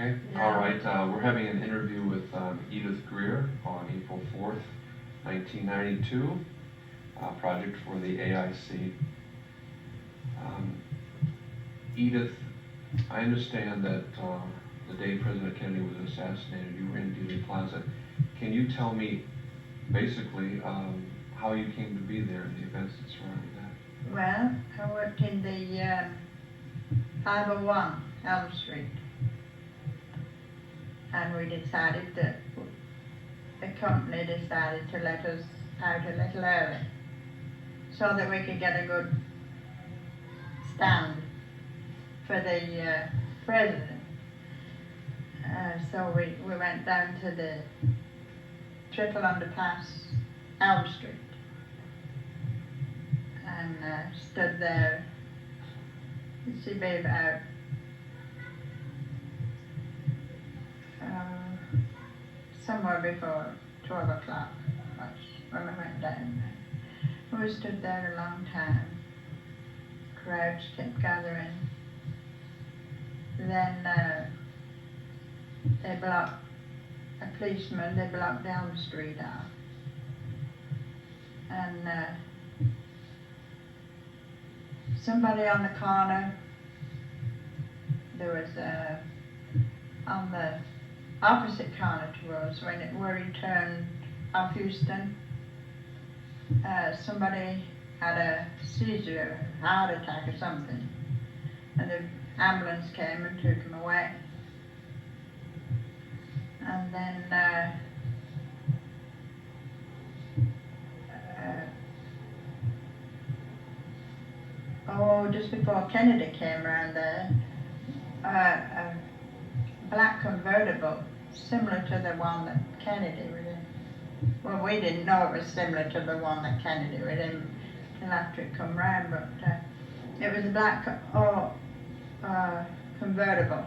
Okay, Yeah. all right. We're having an interview with Edith Greer on April 4th, 1992, project for the AIC. Edith, I understand that the day President Kennedy was assassinated, you were in Dealey Plaza. Can you tell me, basically, how you came to be there and the events that surrounded that? Well, I worked in the 501 Elm Street, and we decided that the company decided to let us out a little early so that we could get a good stand for the president. So we went down to the triple underpass Elm Street and stood there. You see, be about somewhere before 12 o'clock was when we went down there. We stood there a long time. Crowds kept gathering. Then they blocked, a policeman, they blocked Elm Street off. And somebody on the corner, there was on the opposite corner to us, where he turned off Houston, somebody had a seizure, a heart attack or something, and the ambulance came and took him away. And then just before Kennedy came around there, a black convertible similar to the one that Kennedy was in. Well, we didn't know it was similar to the one that Kennedy was in until after it come round, but it was a black convertible.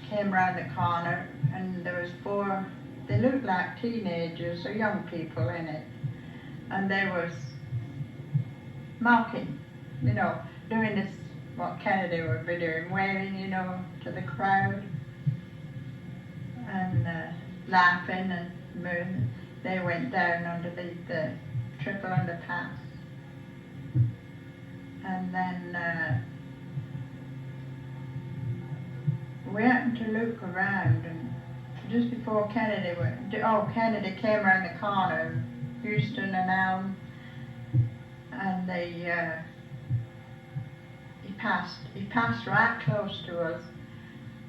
Came round the corner, and there was four, they looked like teenagers or young people in it, and they was mocking, you know, doing this, what Kennedy would be doing, waving, you know, to the crowd, and laughing and moving. They went down underneath the triple underpass, and then we happened to look around, and just before Kennedy Kennedy came around the corner, Houston and Elm, and he passed right close to us,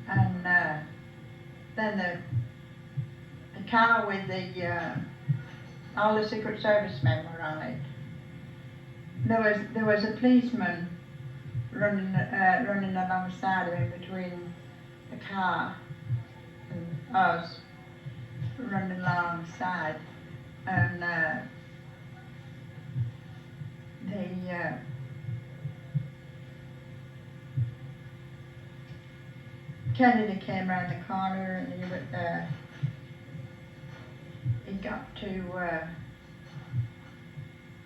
and then the car with all the Secret Service men were on it. There was a policeman running alongside of him, between the car and us, running alongside, and Kennedy came around the corner, and he got to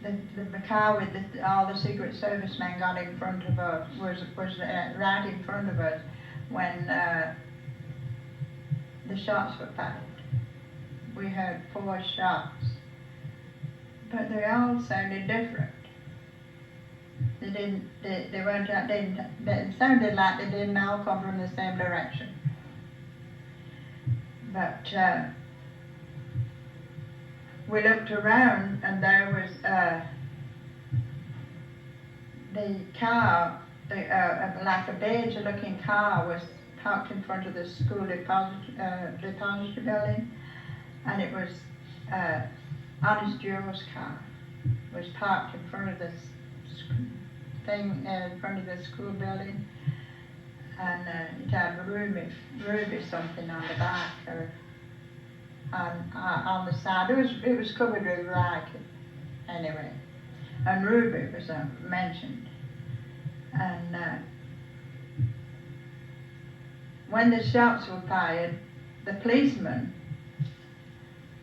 the car with all the Secret Service men got in front of us, was right in front of us when the shots were fired. We heard 4 shots, but they all sounded different. It sounded like they didn't all come from the same direction. But we looked around, and there was the car, like a beige-looking car, was parked in front of the School Depository building, and it was Honest Joe's car. Was parked in front of this thing, in front of the school building, and it had Ruby something on the back, or on the side. It was covered with writing, anyway, and Ruby was mentioned. And when the shots were fired, the policeman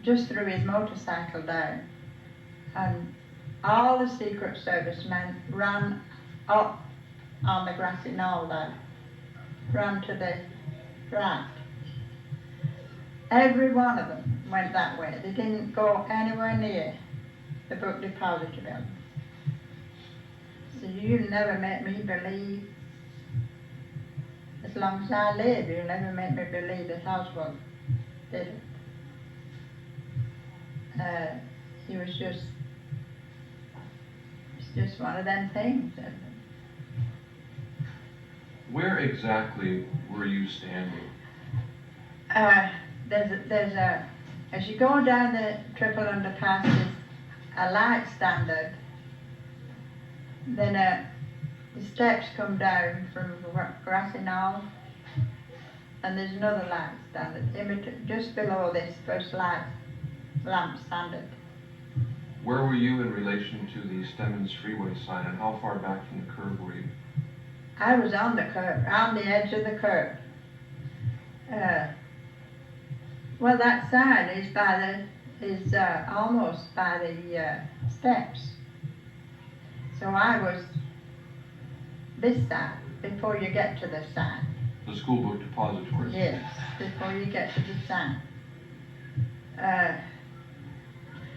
just threw his motorcycle down, and all the Secret Service men ran up on the Grassy Knoll there, ran to the Right. Every one of them went that way. They didn't go anywhere near the book depository building. So you'll never make me believe, as long as I live, you'll never make me believe that Oswald did it. He was just, it's just one of them things. Where exactly were you standing? There's a, as you go down the triple underpass, there's a light standard. Then the steps come down from Grassy Knoll, and there's another light standard just below this first light lamp standard. Where were you in relation to the Stemmons Freeway sign, and how far back from the curb were you? I was on the curb, on the edge of the curb. Well, that sign is almost by the steps. So I was this side before you get to the sign. The School Book Depository. Yes, before you get to the sign.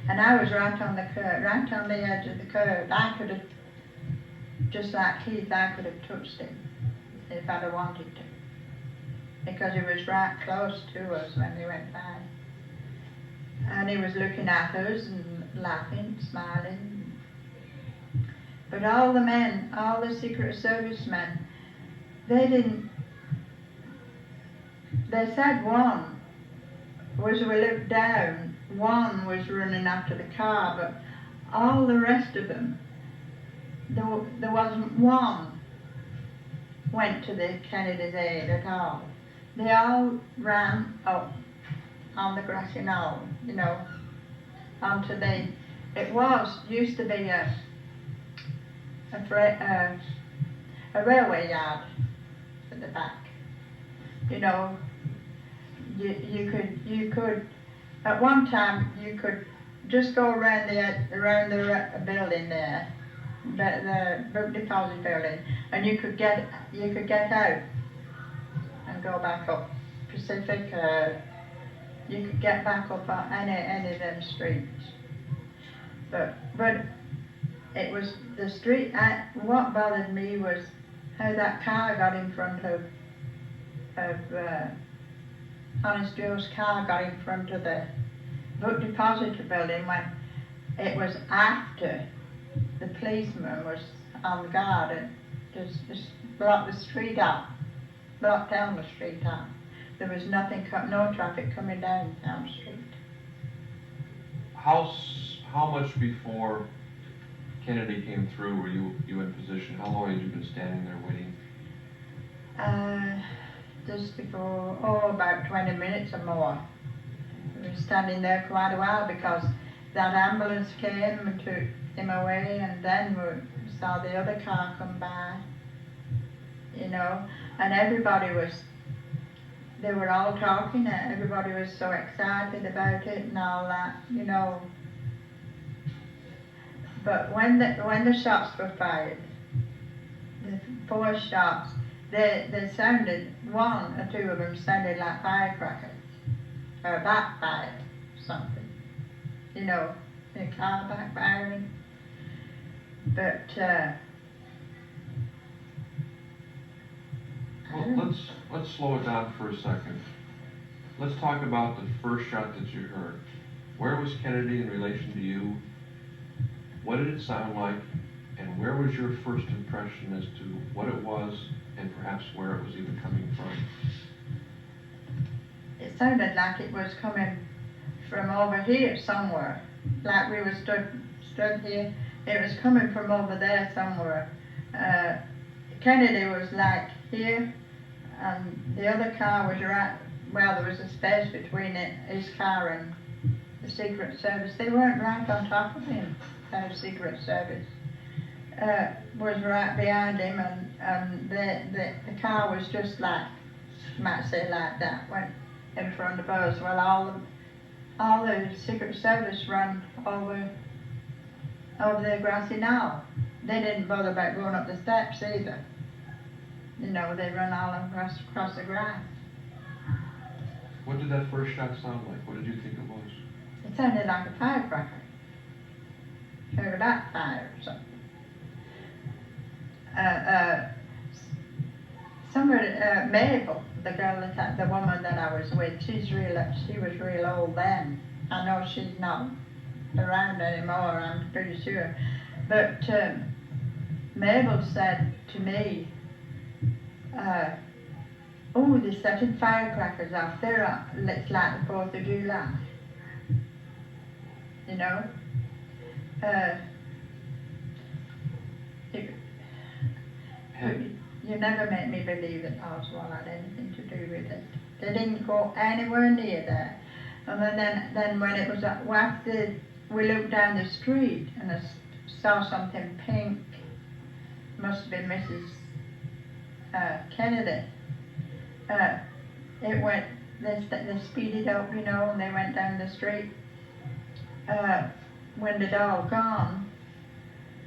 And I was right on the curb, right on the edge of the curb. I could have, just like Keith, I could have touched him if I'd have wanted to. Because he was right close to us when we went by. And he was looking at us and laughing, smiling. But all the men, all the Secret Service men, they said one was, we looked down, one was running after the car, but all the rest of them, there wasn't one went to the Kennedy's aid at all. They all ran up on the Grassy Knoll, you know, onto the, used to be a railway yard at the back. You know, you could, at one time, you could just go around the building there, the book deposit building, and you could get out and go back up Pacific. You could get back up on any of them streets. But it was the street. What bothered me was how that car got in front of Honest Joe's car got in front of the book depository building when it was after the policeman was on guard and just blocked the street up, blocked down the street up. There was no traffic coming down the street. How much before Kennedy came through were you in position? How long had you been standing there waiting? Just before, about 20 minutes or more. We were standing there quite a while because that ambulance came and took him away, and then we saw the other car come by, you know, and they were all talking, and everybody was so excited about it and all that, you know. But when the shots were fired, the 4 shots, they sounded, 1 or 2 of them sounded like firecrackers, or backfire, something, you know, the car backfiring. But well, let's slow it down for a second. Let's talk about the first shot that you heard. Where was Kennedy in relation to you? What did it sound like? And where was your first impression as to what it was and perhaps where it was even coming from? It sounded like it was coming from over here somewhere, like we were stood here. It was coming from over there somewhere. Kennedy was like here, and the other car was right, well, there was a space between his car and the Secret Service. They weren't right on top of him, the Secret Service. Was right behind him, and the car was just like, you might say like that, went in front of us. Well, all the Secret Service ran over the Grassy Knoll. They didn't bother about going up the steps either. You know, they run all across the grass. What did that first shot sound like? What did you think it was? It sounded like a firecracker. Heard that fire or something. Somebody, Mabel, the woman that I was with, she was real old then. I know she's not around anymore, I'm pretty sure. But Mabel said to me, oh, they're setting firecrackers off. It's like the 4th of July. You know? You never made me believe that Oswald had anything to do with it. They didn't go anywhere near there. And then when it was after we looked down the street and I saw something pink, must have been Mrs. Kennedy. They speeded up, you know, and they went down the street. When they'd all gone,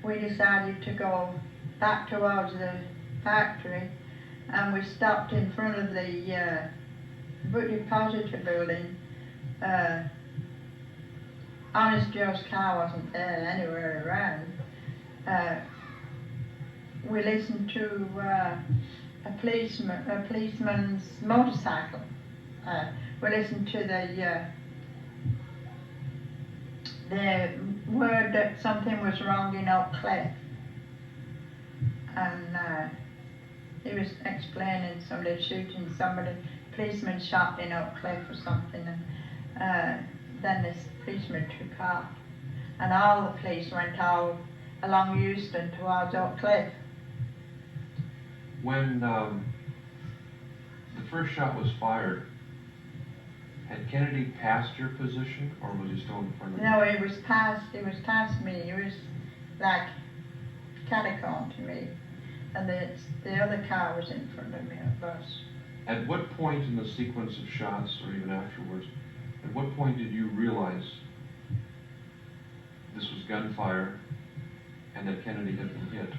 we decided to go back towards the factory, and we stopped in front of the Book Depository building. Honest Joe's car wasn't there anywhere around. We listened to a policeman's motorcycle. We listened to the word that something was wrong in Oak Cliff, and he was explaining somebody shooting somebody. Policeman shot in Oak Cliff or something, and then this policeman took off, and all the police went all along Euston towards Oak Cliff. When the first shot was fired, had Kennedy passed your position, or was he still in front of you? No, it was past me. It was like catacomb to me, and the other car was in front of me, a bus. At what point in the sequence of shots, or even afterwards, at what point did you realize this was gunfire and that Kennedy had been hit?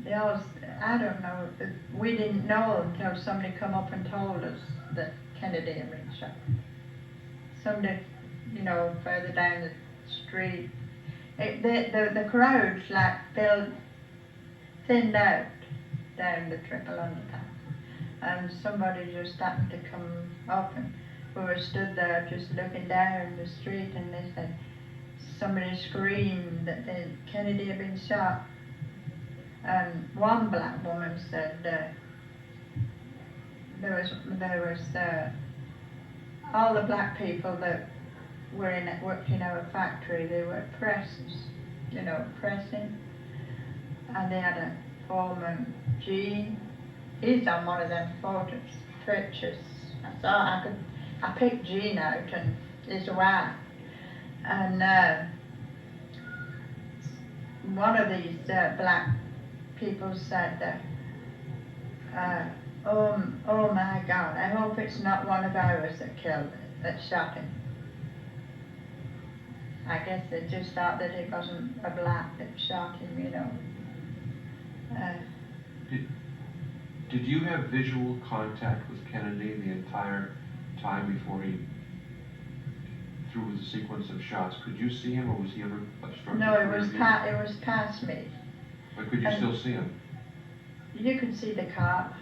I don't know. We didn't know until somebody come up and told us that Kennedy had been shot. Somebody, you know, further down the street. The crowds like thinned out down the triple underpass, and somebody just happened to come up, and we were stood there just looking down the street, and they said somebody screamed that Kennedy had been shot. And one black woman said there was all the black people that worked in our factory. They were pressers, you know, pressing, and they had a foreman, Gene. He's on one of them pictures. I picked Gene out and his wife, and one of these black people said, oh my God, I hope it's not one of ours that shot him. I guess they just thought that it wasn't a black that shot him, you know. Did you have visual contact with Kennedy the entire time before he threw the sequence of shots? Could you see him, or was he ever obstructed? No, it was past me. But could you still see him? You could see the car.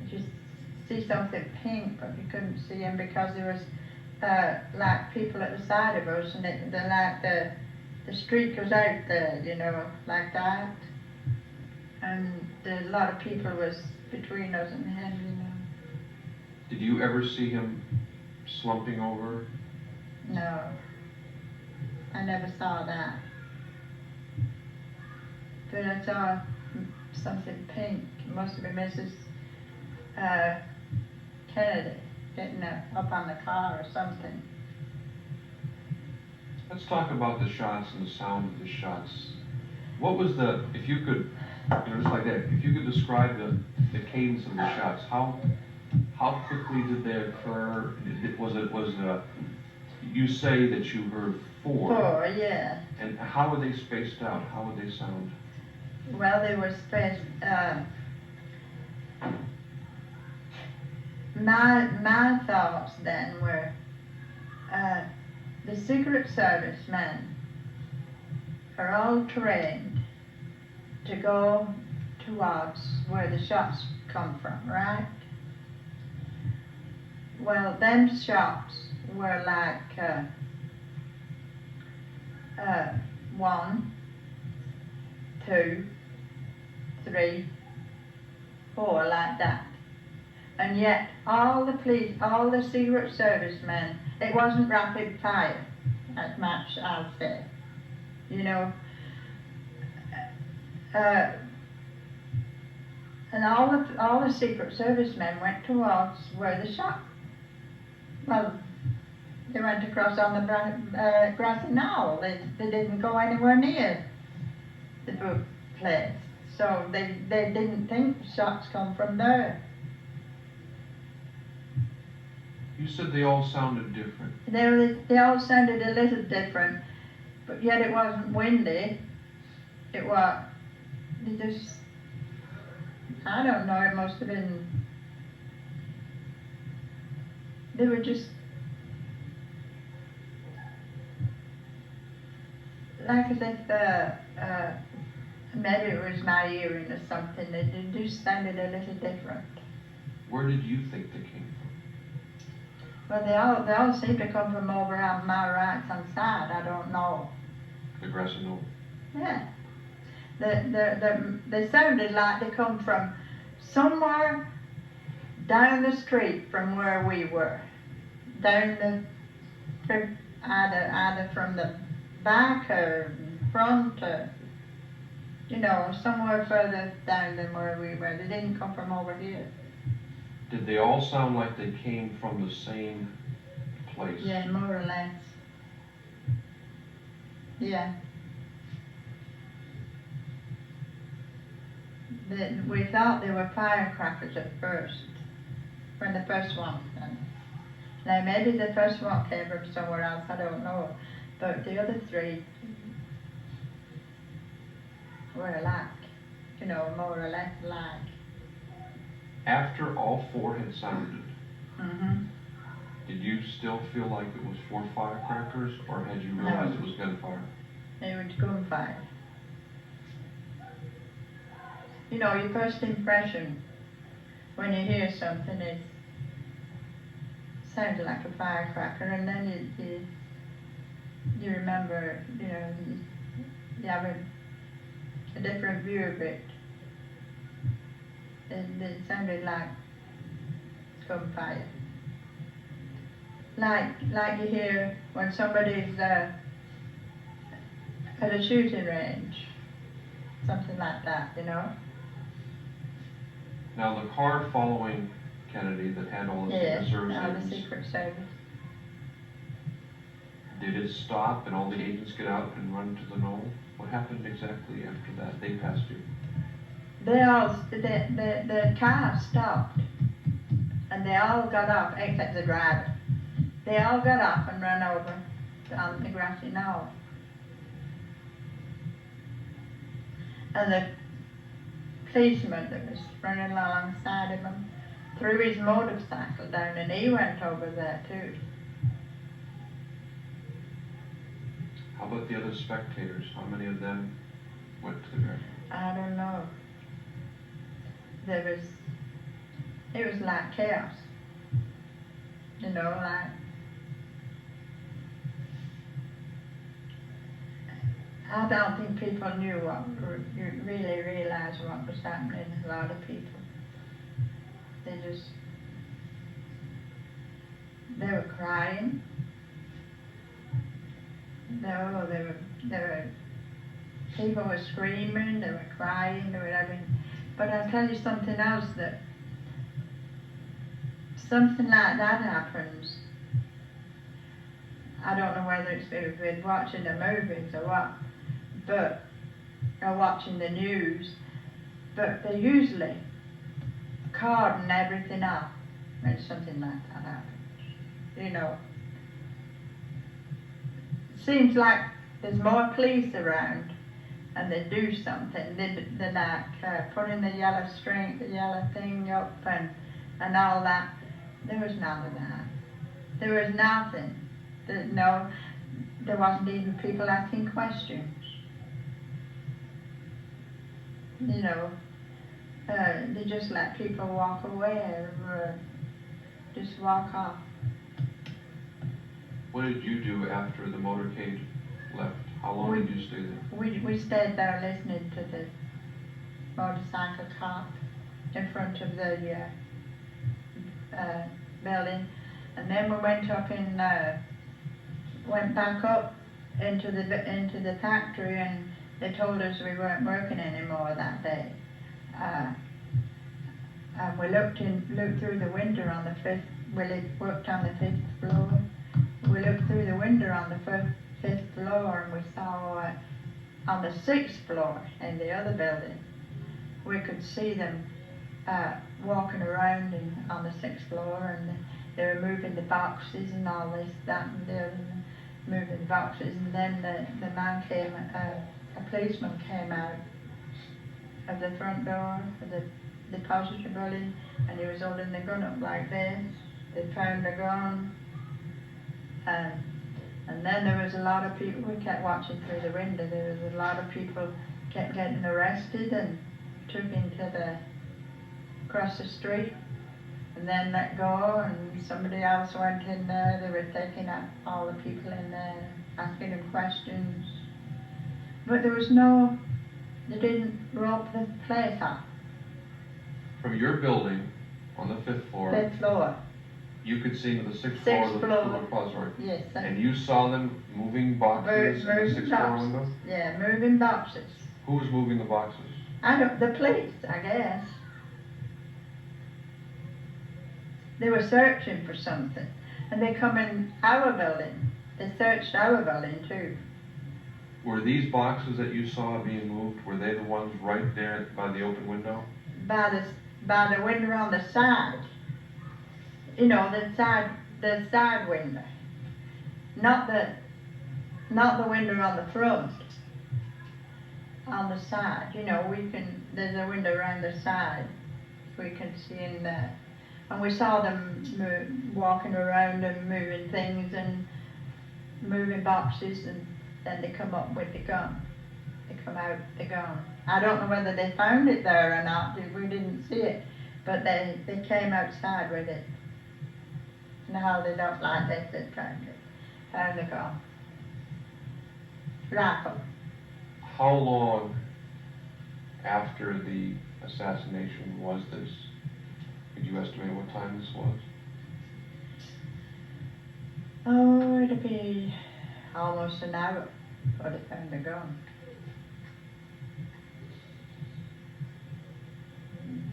You could see something pink, but you couldn't see him because there was like people at the side of us, and the street goes out there, you know, like that. And a lot of people was between us and him, you know. Did you ever see him slumping over? No, I never saw that. But I saw something pink. It must have been Mrs. Kennedy getting up on the car or something. Let's talk about the shots and the sound of the shots. What was if you could, you know, just like that, if you could describe the cadence of the shots, how quickly did they occur? You say that you heard four. Four, yeah. And how were they spaced out? How would they sound? Well, they were spaced. my thoughts then were, the Secret Service men are all trained to go towards where the shots come from, right? Well, them shots were like 1, 2, 3, 4, like that. And yet, all the police, all the Secret Service men, it wasn't rapid fire, as much I'll say. You know, and all the Secret Service men went towards where the shot. Well, they went across on the Grassy Knoll. They didn't go anywhere near the place, so they didn't think the shots come from there. You said they all sounded different. They all sounded a little different, but yet it wasn't windy. It was, I don't know, it must have been, they were just, like as if, maybe it was my hearing or something, they just sounded a little different. Where did you think they came from? Well, they all seem to come from over on my right hand side, I don't know. The Grassy Knoll? Yeah. They sounded like they come from somewhere down the street from where we were. Down either from the back or front or, you know, somewhere further down than where we were. They didn't come from over here. Did they all sound like they came from the same place? Yeah, more or less. Yeah. We thought they were firecrackers at first, when the first one came. Now maybe the first one came from somewhere else, I don't know, but the other 3 were alike, you know, more or less alike. After all 4 had sounded, Mm-hmm. did you still feel like it was 4 firecrackers, or had you realized it was gunfire? They were gunfire. You know, your first impression when you hear something is sounds like a firecracker, and then you remember, you know, you have a different view of it. And it sounded like gunfire. Like you hear when somebody's at a shooting range, something like that, you know. Now the car following Kennedy that had all the Yes, Secret Service all the agents, Secret Service. did it stop and all the agents get out and run to the knoll? What happened exactly after that? They passed you. The car stopped, and they all got off, except the driver. They all got off and ran over on the Grassy Knoll. And the policeman that was running alongside of him threw his motorcycle down, and he went over there too. How about the other spectators? How many of them went to the ground? I don't know. It was like chaos. You know, like, I don't think people knew really realized what was happening. A lot of people, they were crying. No, people were screaming, they were crying, they were having, but I'll tell you something else, that something like that happens. I don't know whether it's been watching the movies or what, or watching the news, but they usually cordon everything up when something like that happens, you know. Seems like there's more police around and they do something. They're like putting the yellow thing up and all that. There was none of that. There was nothing. No, there wasn't even people asking questions. You know, they just let people walk away or just walk off. What did you do after the motorcade left? How long did you stay there? We stayed there listening to the motorcycle cop in front of the building, and then we went up and went back up into the factory, and they told us we weren't working anymore that day. And we looked through the window on the fifth. We worked on the 5th floor. We looked through the window on the 5th floor, and we saw on the 6th floor in the other building, we could see them walking around on the 6th floor, and they were moving the boxes and all this, that, and the other, moving the boxes. And then the man came, a policeman came out of the front door of the depository building, and he was holding the gun up like this. They found the gun, and then there was a lot of people. We kept watching through the window. There was a lot of people kept getting arrested and took across the street, and then let go, and somebody else went in there. They were taking up all the people in there, asking them questions. But there was they didn't rope the place off. From your building on the 5th floor, 5th floor. you could see into the 6th floor of the School Depository. Yes. And you saw them moving boxes in the 6th floor window? Yeah, moving boxes. Who was moving the boxes? The police, I guess. They were searching for something, and they come in our building. They searched our building too. Were these boxes that you saw being moved, were they the ones right there by the open window? By the window on the side. You know, the side window. Not the window on the front. On the side, you know, there's a window around the side. We can see in there. And we saw them walking around and moving things and moving boxes, and then they come up with the gun. They come out with the gun. I don't know whether they found it there or not. We didn't see it, but they came outside with it. And how they don't like this, they found the gun. Rifle. How long after the assassination was this? Could you estimate what time this was? Oh, it'd be almost an hour before they found the gun.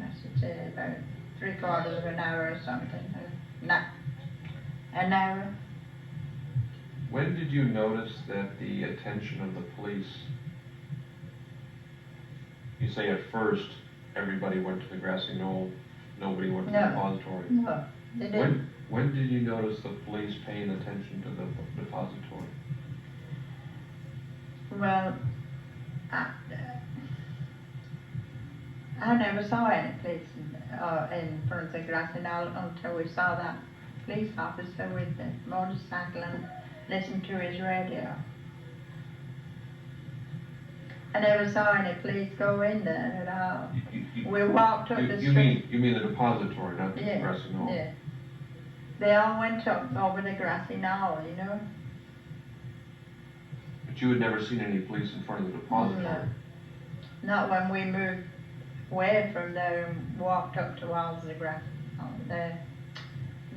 I should say about 3/4 of an hour or something. No, an hour. When did you notice that the attention of the police, you say at first everybody went to the Grassy Knoll, nobody went to the depository? No, they didn't. When did you notice the police paying attention to the depository? Well, I never saw any police in front of the Grassy Knoll until we saw that police officer with the motorcycle and listened to his radio. I never saw any police go in there at all. We walked up the street. You mean the depository, not the Yeah, Grassy Knoll? yeah. They all went up over the Grassy Knoll, you know. But you had never seen any police in front of the depository? No. Not when we moved away from there and walked up towards the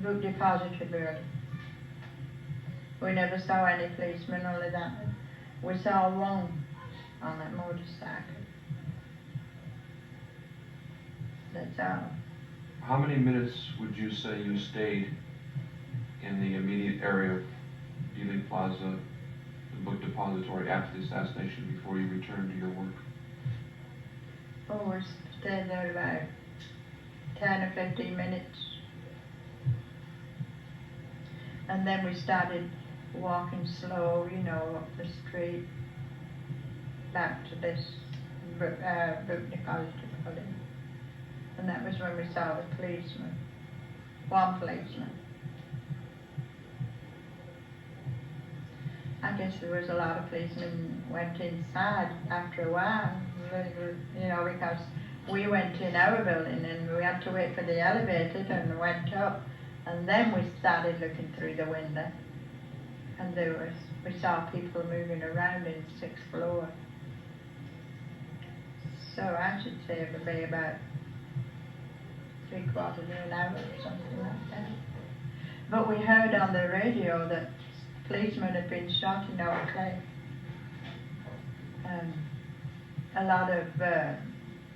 book depository building. We never saw any policemen, only that we saw one on that motorcycle. That's all. How many minutes would you say you stayed in the immediate area of Dealey Plaza, the book depository, after the assassination before you returned to your work? Oh, we stayed there about 10 or 15 minutes. And then we started walking slow, you know, up the street back to this book depository building. And that was when we saw the policeman. one policeman. I guess there was a lot of policemen went inside after a while, you know, because we went in our building and we had to wait for the elevator and went up, and then we started looking through the window, and we saw people moving around in the 6th floor. So I should say it would be about 3/4 of an hour or something like that. But we heard on the radio that policemen had been shot in our clay. A lot of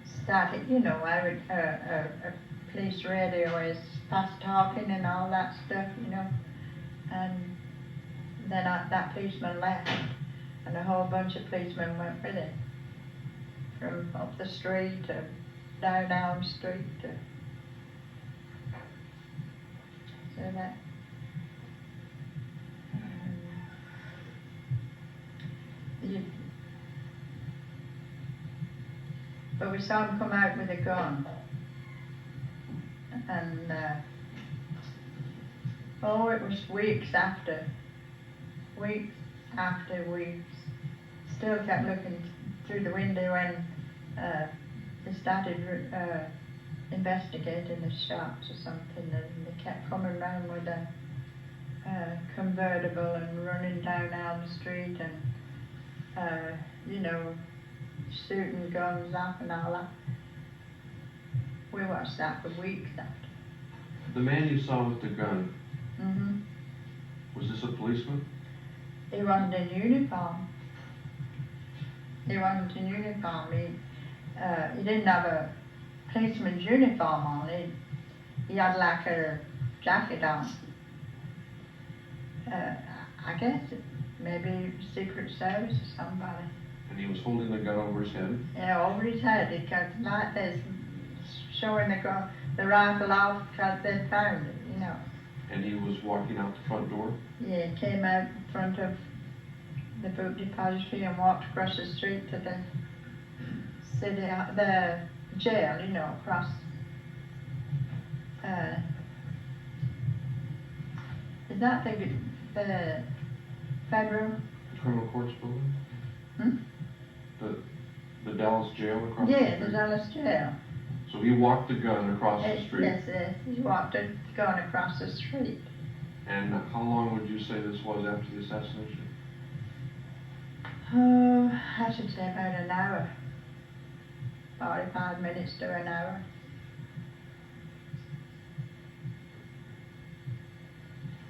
static, you know, a police radio is fast talking and all that stuff, you know. And then that policeman left, and a whole bunch of policemen went with him. From up the street to down Elm Street to, so that. But we saw him come out with a gun, and it was weeks after we still kept looking through the window when they started investigating the shops or something, and they kept coming round with a convertible and running down Elm Street and you know, shooting guns off and all that. We watched that for weeks after. The man you saw with the gun, Mhm. was this a policeman? He wasn't in uniform. He wasn't in uniform. He didn't have a policeman's uniform on. He had like a jacket on. I guess maybe Secret Service or somebody. And he was holding the gun over his head? Yeah, over his head. He kept like this, showing the rifle off because they found it, you know. And he was walking out the front door? Yeah, he came out in front of the book depository and walked across the street to the city, the jail, you know, across. Is that the federal? Criminal courts building? Hmm? The Dallas jail across the Yeah, street? the Dallas jail. So he walked the gun across the street? Yes, he walked it going across the street. And how long would you say this was after the assassination? Oh, I should say about an hour. 45 minutes to an hour.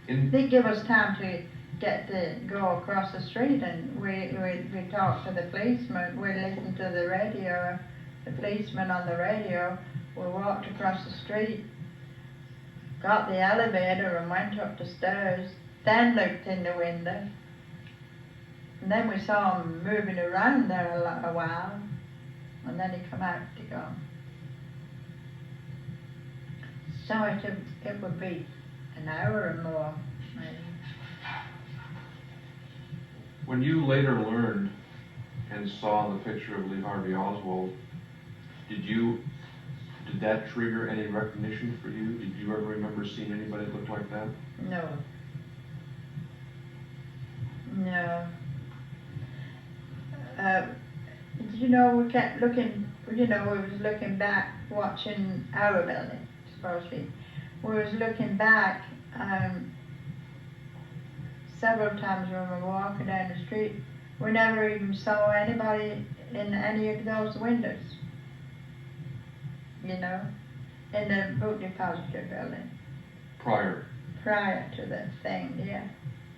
They give us time to go across the street, and we talked to the policeman. We listened to the radio, the policeman on the radio. We walked across the street, got the elevator and went up the stairs, then looked in the window. And then we saw him moving around there a while, and then he come out to go. So it would be an hour or more, maybe. When you later learned and saw the picture of Lee Harvey Oswald, did that trigger any recognition for you? Did you ever remember seeing anybody look like that? No. You know, we kept looking, you know, we was looking back, watching our building, supposedly. We was looking back several times when we were walking down the street. We never even saw anybody in any of those windows, you know, in the book depository building. Prior To the thing, yeah.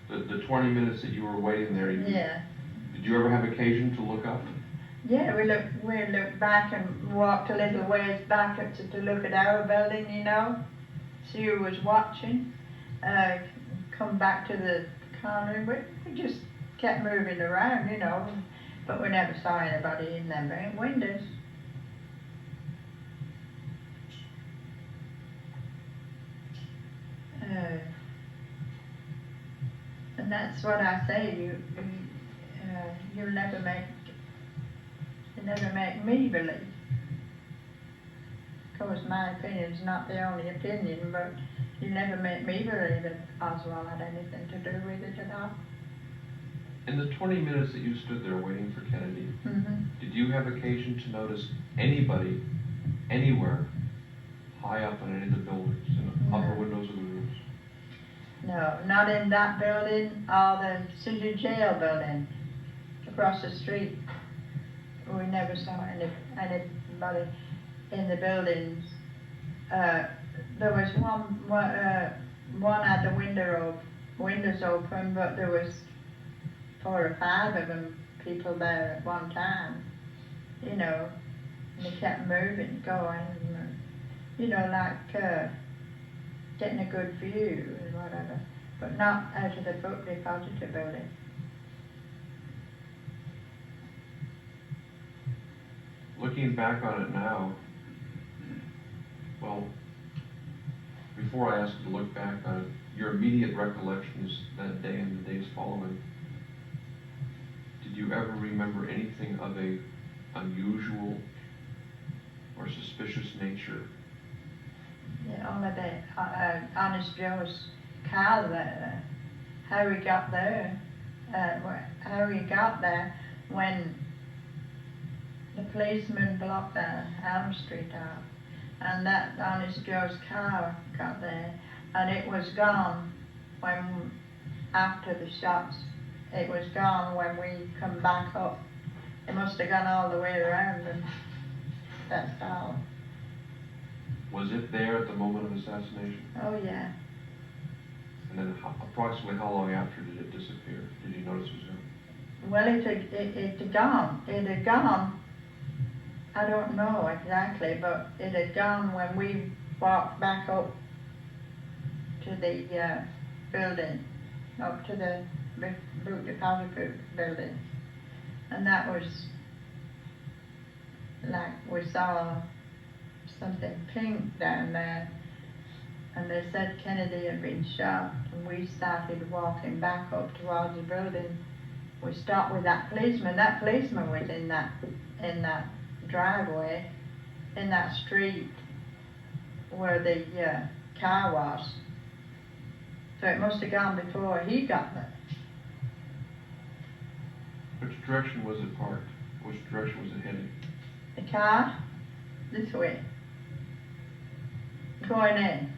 The 20 minutes that you were waiting there, Yeah. Did you ever have occasion to look up? Yeah, we looked back and walked a little ways back to look at our building, you know. See who was watching. Come back to the corner. We just kept moving around, you know, but we never saw anybody in them windows. And that's what I say. You'll never make me believe, Of course, my opinion's not the only opinion, but you never made me believe that Oswald had anything to do with it at all. In the 20 minutes that you stood there waiting for Kennedy, Mm-hmm. did you have occasion to notice anybody, anywhere, high up in any of the buildings, in the upper windows of the rooms? No, not in that building or the city jail building across the street. We never saw anybody in the buildings. There was one at the windows open, but there was 4 or 5 of them people there at one time, you know, and they kept moving, going, you know, like getting a good view and whatever, but not out of the book depository building. Looking back on it now, well, before I ask you to look back on it, your immediate recollections that day and the days following, did you ever remember anything of a unusual or suspicious nature? Yeah, all of that, Honest Joe's car there, how he got there, when the policeman blocked the Elm Street off, and that Honest Joe's car got there, and it was gone when, after the shots, it was gone when we come back up. It must have gone all the way around, and that's all. Was it there at the moment of assassination? Oh, yeah. And then approximately how long after did it disappear? Did you notice it was gone? Well, it had gone. It had gone. I don't know exactly, but it had gone when we walked back up to the building, up to the book depository building. And that was like we saw something pink down there, and they said Kennedy had been shot, and we started walking back up towards the building. We stopped with that policeman. That policeman was in that driveway, in that street where the car was. So it must have gone before he got there. Which direction was it parked? Which direction was it heading? The car, this way, going in.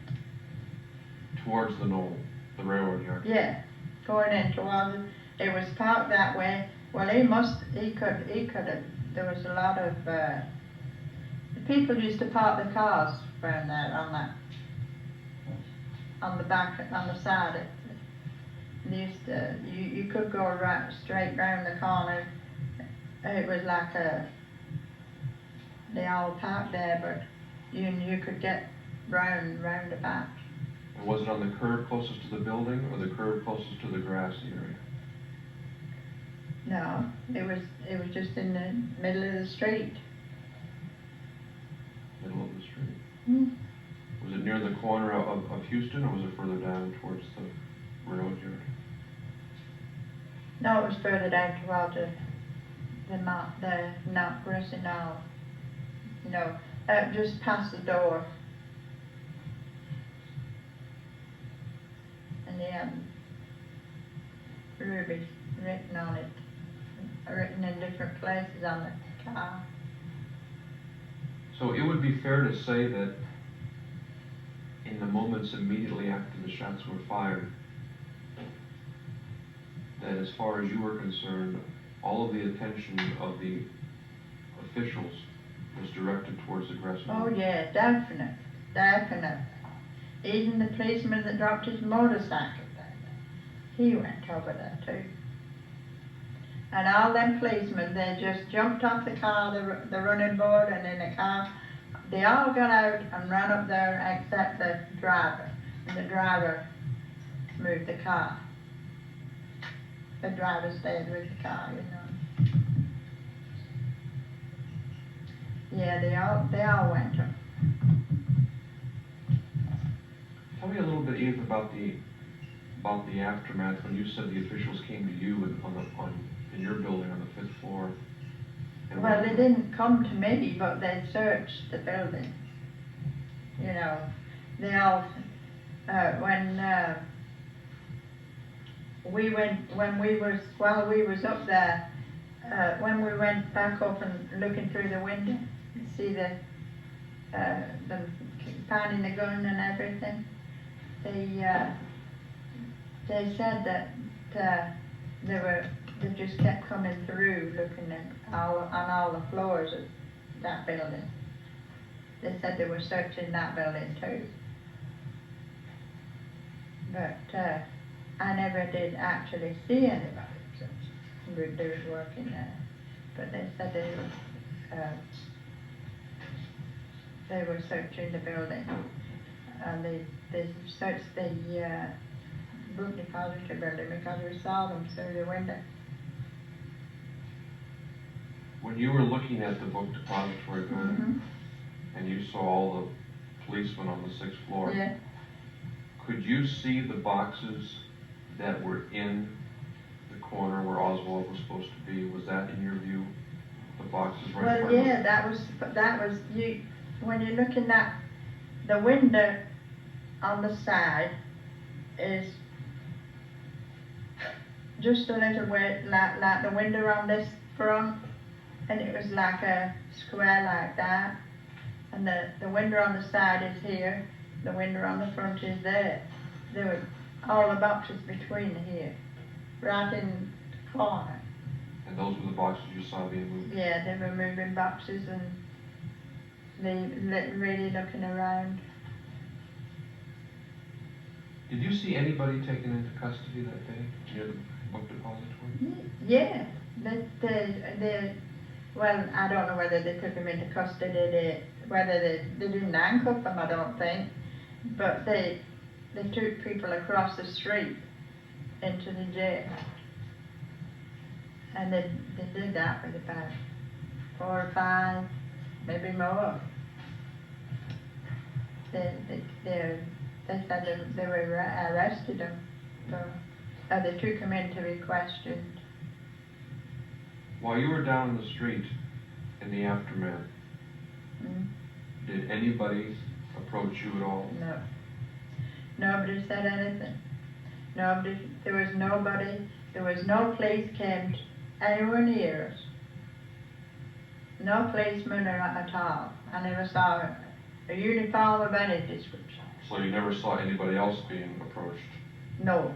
Towards the knoll, the railroad yard? Yeah, going in towards it. It was parked that way. Well, he could have, there was a lot of, the people used to park the cars around there on the back, on the side. They used to, you could go right straight round the corner. It was like they all parked there, but you could get round the back. And was it on the curb closest to the building or the curb closest to the grassy area? No, it was just in the middle of the street. Middle of the street. Hmm. Was it near the corner of Houston, or was it further down towards the railroad yard? No, it was further down towards the Grassy Knoll. No, just past the door. And they had Ruby written on it, written in different places on the car. So it would be fair to say that in the moments immediately after the shots were fired, that as far as you were concerned, all of the attention of the officials was directed towards the Grassy Knoll. Oh yeah, definite. Even the policeman that dropped his motorcycle there, he went over there too. And all them policemen, they just jumped off the car, the running board, and in the car, they all got out and ran up there except the driver. And the driver moved the car. The driver stayed with the car, you know. Yeah, they all went up. Tell me a little bit, Edith, about the aftermath when you said the officials came to you in your building on the 5th floor. Well, they didn't come to me, but they searched the building. you know, they all, when while we was up there, when we went back up and looking through the window, you see them finding the gun and everything, they said that they just kept coming through looking at on all the floors of that building. They said they were searching that building too. But I never did actually see anybody who was working there. But they said they were searching the building. And they searched the book depository building because we saw them through the window. When you were looking at the book depository building, and you saw all the policemen on the 6th floor, yeah. Could you see the boxes that were in the corner where Oswald was supposed to be? Was that, in your view, the boxes right in front of yeah, that was you. When you're looking at the window on the side is just a little way like the window on this front, and it was like a square like that, and the window on the side is here, the window on the front is there. There were all the boxes between here, right in the corner. And those were the boxes you saw being moved? Yeah, they were moving boxes and they really looking around. Did you see anybody taken into custody that day near the book depository? Yeah, well, I don't know whether they took them into custody, whether they didn't handcuff them, I don't think, but they took people across the street into the jail. And they did that with about 4 or 5, maybe more. They said they were arrested them, so they took them in to be questioned. While you were down the street in the aftermath, did anybody approach you at all? No. Nobody said anything. There was no police came anywhere near us. No policeman at all. I never saw a uniform of any description. So you never saw anybody else being approached? No.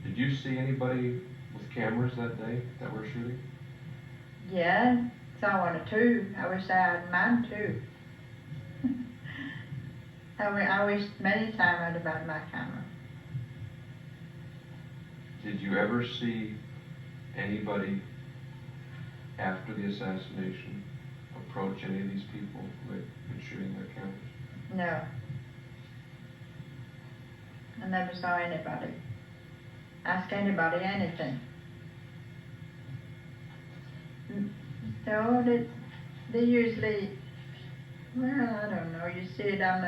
Did you see anybody with cameras that day that were shooting? Yeah, saw 1 or 2. I wish I had mine too. I wish many times I'd have had my camera. Did you ever see anybody after the assassination approach any of these people who had been shooting their cameras? No. I never saw anybody. Ask anybody anything. So they usually, well, I don't know, you see it on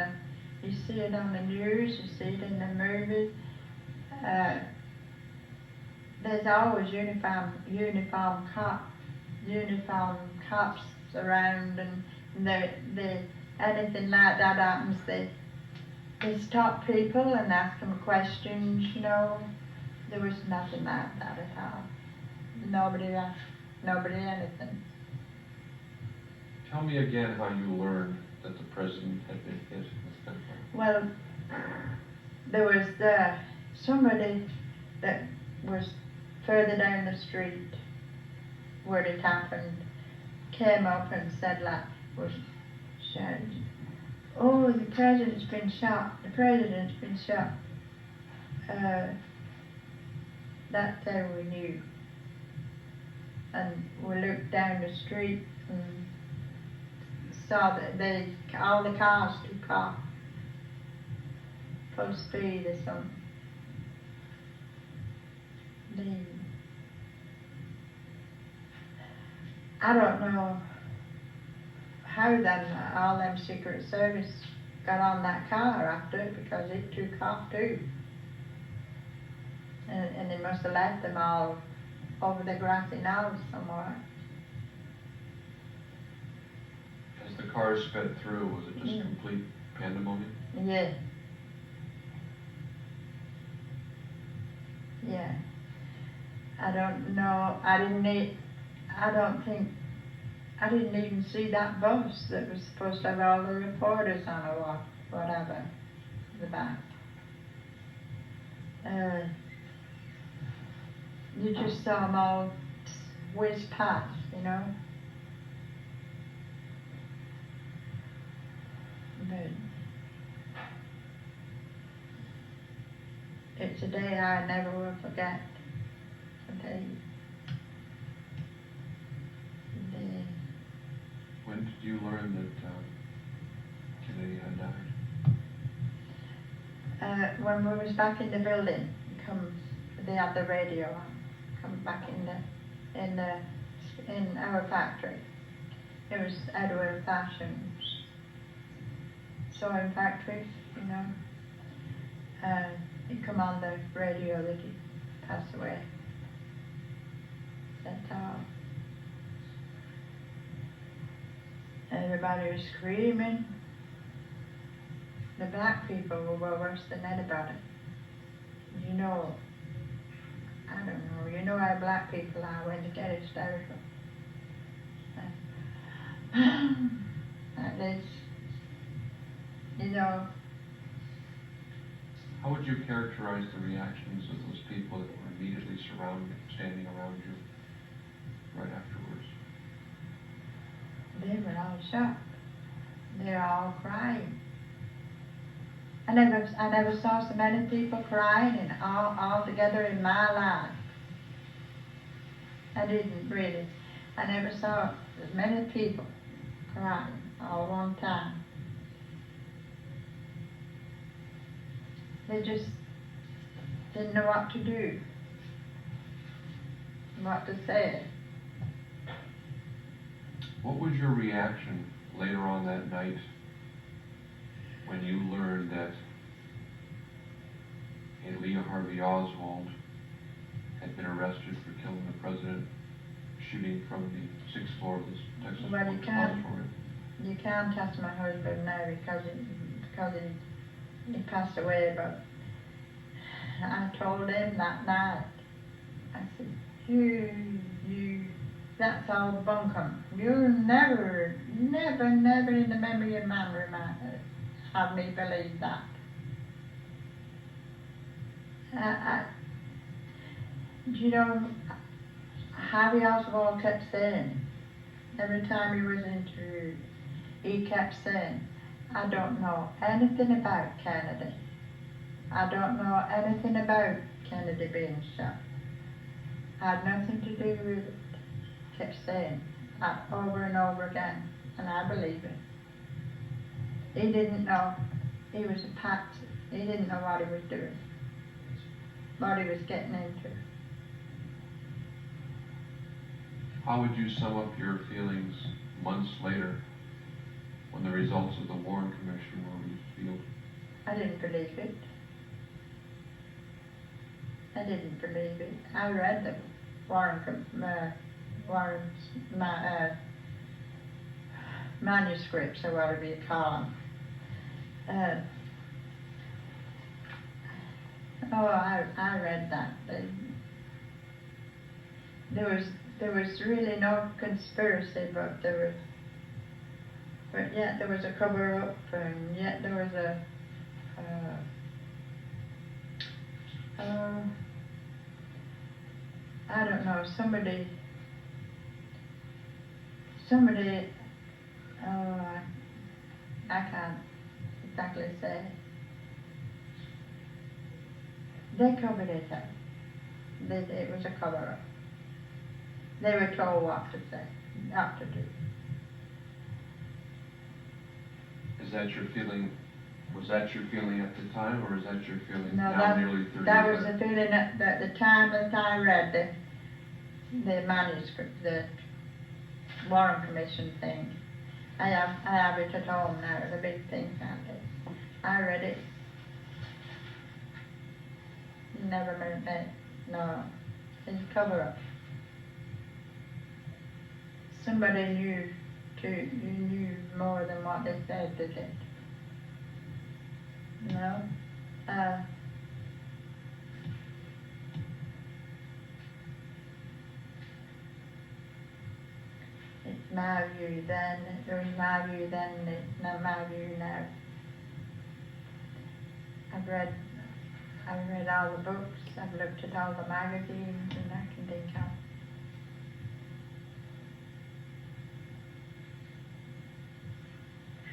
the news, you see it in the movies. There's always uniform cops around, and they anything like that happens, they stop people and ask them questions, you know. There was nothing like that at all. Nobody asked nobody anything. Tell me again how you learned that the president had been hit with gunfire. Well, there was somebody that was further down the street where it happened, came up and said, like, was shouting, "Oh, the president's been shot, the president's been shot." That's how we knew. And we looked down the street and saw that all the cars took off full speed or something. I don't know how all them Secret Service got on that car after it, because it took off too. And they must have left them all over the Grassy Knoll somewhere. As the cars sped through, was it just Yeah. complete pandemonium? Yeah. Yeah. I don't know, I didn't even see that bus that was supposed to have all the reporters on or whatever, the back. You just saw them all whiz past, you know? But it's a day I never will forget. I tell you. When did you learn that Kennedy had died? When we was back in the building, they had the radio on, come back in our factory. It was Edward Fashion's sewing factory, you know. It come on the radio that he passed away. That's all. Everybody was screaming. The black people were worse than anybody. You know, I don't know, you know how black people are when they get hysterical. At least, you know. How would you characterize the reactions of those people that were immediately standing around you right afterwards? They were all shocked. They were all crying. I never saw so many people crying and all together in my life. I didn't really. I never saw as many people crying all one time. They just didn't know what to do, what to say. What was your reaction later on that night when you learned that Lee Harvey Oswald had been arrested for killing the president, shooting from the 6th floor of the Texas Well, Book Depository? You can't touch my husband now because he passed away, but I told him that night, I said, that's all bunkum. You'll never in the memory of man have me believe that. You know, Harvey Oswald kept saying, every time he was interviewed, he kept saying, I don't know anything about Kennedy. I don't know anything about Kennedy being shot. I had nothing to do with it. Kept saying that over and over again, and I believe it. He didn't know. He was a patsy. He didn't know what he was doing, what he was getting into. How would you sum up your feelings months later when the results of the Warren Commission were revealed? I didn't believe it. I didn't believe it. I read the Warren's manuscripts, or whatever you call them. I read that. There was really no conspiracy, but yet there was a cover-up, and yet there was a I don't know, somebody, I can't exactly say. They covered it up. It was a cover-up. They were told what to say, not to do. Is that your feeling? Was that your feeling at the time, or is that your feeling No, now, nearly 30 years that was later? the feeling at the time that I read the manuscript, the Warren Commission thing. I have it at home now, the big thing, can't it? I read it. Never meant it. No, it's a cover-up. Somebody new you knew more than what they said they did. No? It's my view then, it was my view then, it's not my view now. I've read all the books, I've looked at all the magazines, and I can think of.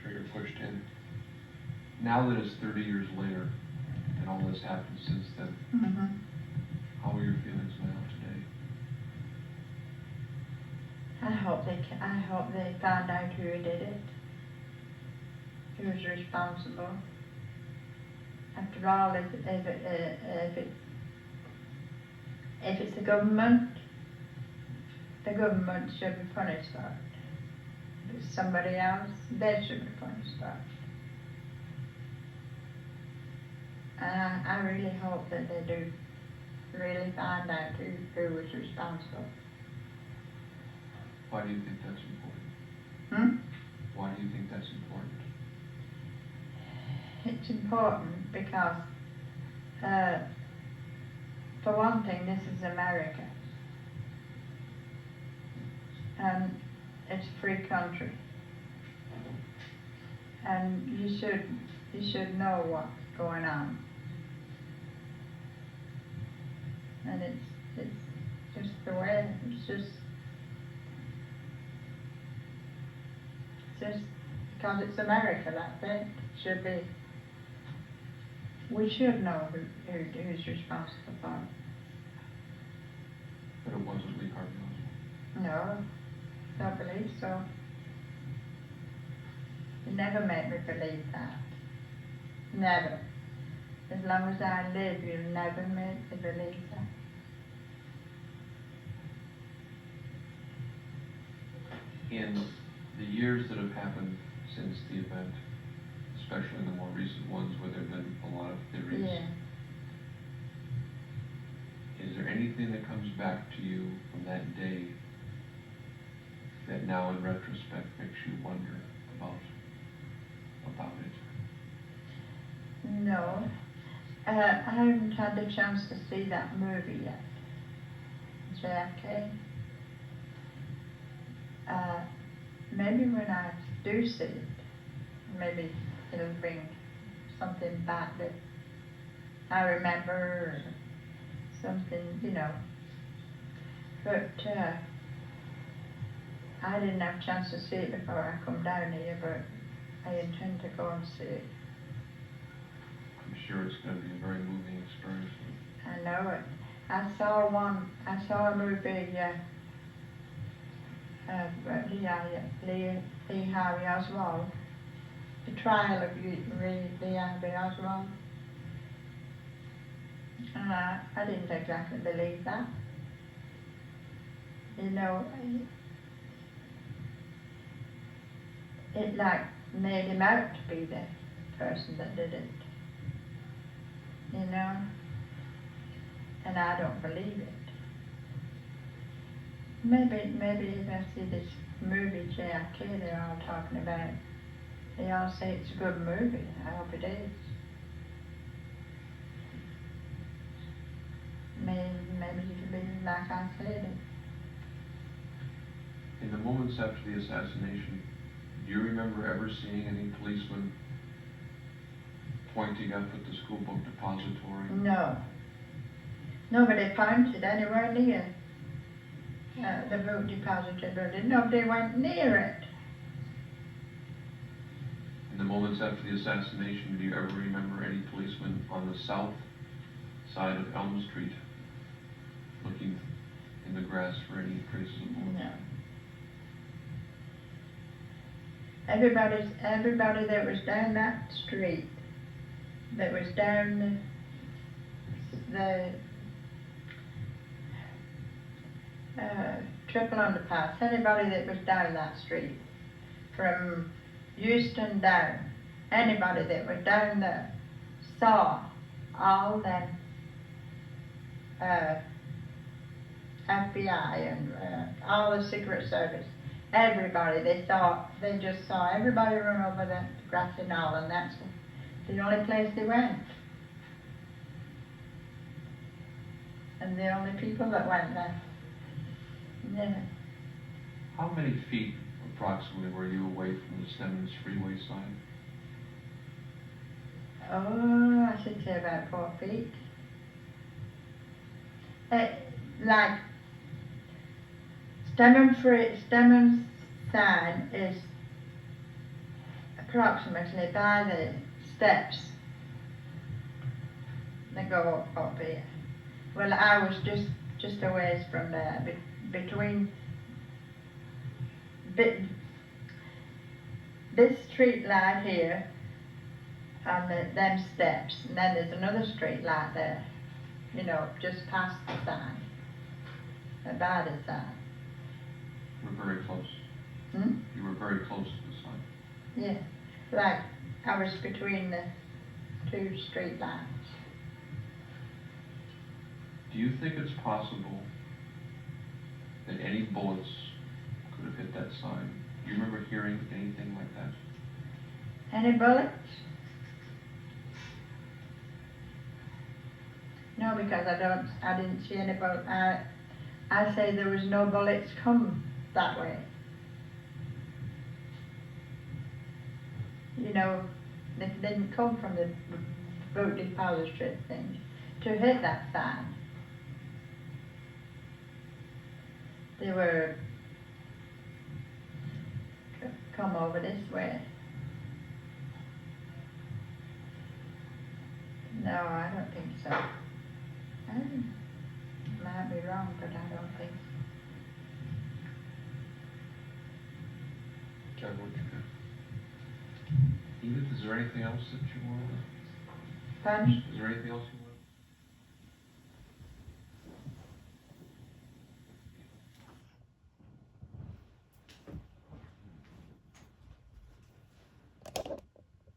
Sure, you're pushed in. Now that it's 30 years later, and all this happened since then, how are your feelings now today? I hope they found out who did it, who was responsible. After all, if it's the government should be punished for it. If it's somebody else, they should be punished for it. And I really hope that they do really find out who was responsible. Why do you think that's important? Why do you think that's important? It's important because, for one thing, this is America. And it's a free country. And you should know what's going on. And it's just the way, it's just because it's America, that's it. Should be. We should know who's responsible for it. But it wasn't Lee Harvey Oswald. No, don't believe so. You never made me believe that. Never. As long as I live, you'll never make me believe that. In the years that have happened since the event, especially in the more recent ones where there have been a lot of theories, is there anything that comes back to you from that day that now in retrospect makes you wonder about it? No. I haven't had the chance to see that movie yet. JFK. Maybe when I do see it, maybe it'll bring something back that I remember, or something, you know. But I didn't have a chance to see it before I come down here, but I intend to go and see it. I'm sure it's going to be a very moving experience. I know it. I saw a movie, Lee Harvey Oswald, the trial of Lee Harvey Oswald. And I didn't exactly believe that. You know, it like made him out to be the person that did it. You know? And I don't believe it. Maybe if I see this movie JFK they're all talking about, they all say it's a good movie. I hope it is. Maybe it'll be like I said. In the moments after the assassination, do you remember ever seeing any policemen pointing up at the School Book Depository? No. Nobody pointed anywhere near the book depository building. Nobody went near it. In the moments after the assassination, do you ever remember any policemen on the south side of Elm Street looking in the grass for any traces of bullets? No. Everybody that was down that street, that was down the triple underpass, anybody that was down that street, from Euston down, anybody that was down there, saw all them FBI and all the Secret Service everybody, they just saw everybody run over the Grassy Knoll, and that's the only place they went. And the only people that went there. Yeah. How many feet approximately were you away from the Stemmons Freeway sign? Oh, I should say about 4 feet. Like, Stemmons sign is approximately by the steps that go up here. Well, I was just a ways from there, between this street light here and them steps, and then there's another street light there, you know, just past the sign, by the sign. You were very close. You were very close to the sign. Yeah, like I was between the two street lights. Do you think it's possible that any bullets could have hit that sign? Do you remember hearing anything like that? Any bullets? No, because I didn't see any bullets. I say there was no bullets come that way. You know, they didn't come from the book depository thing to hit that sign. They were come over this way. No, I don't think so. I might be wrong, but I don't think so. John, what you got? Edith, is there anything else that you want to? Pardon? Is there anything else you want?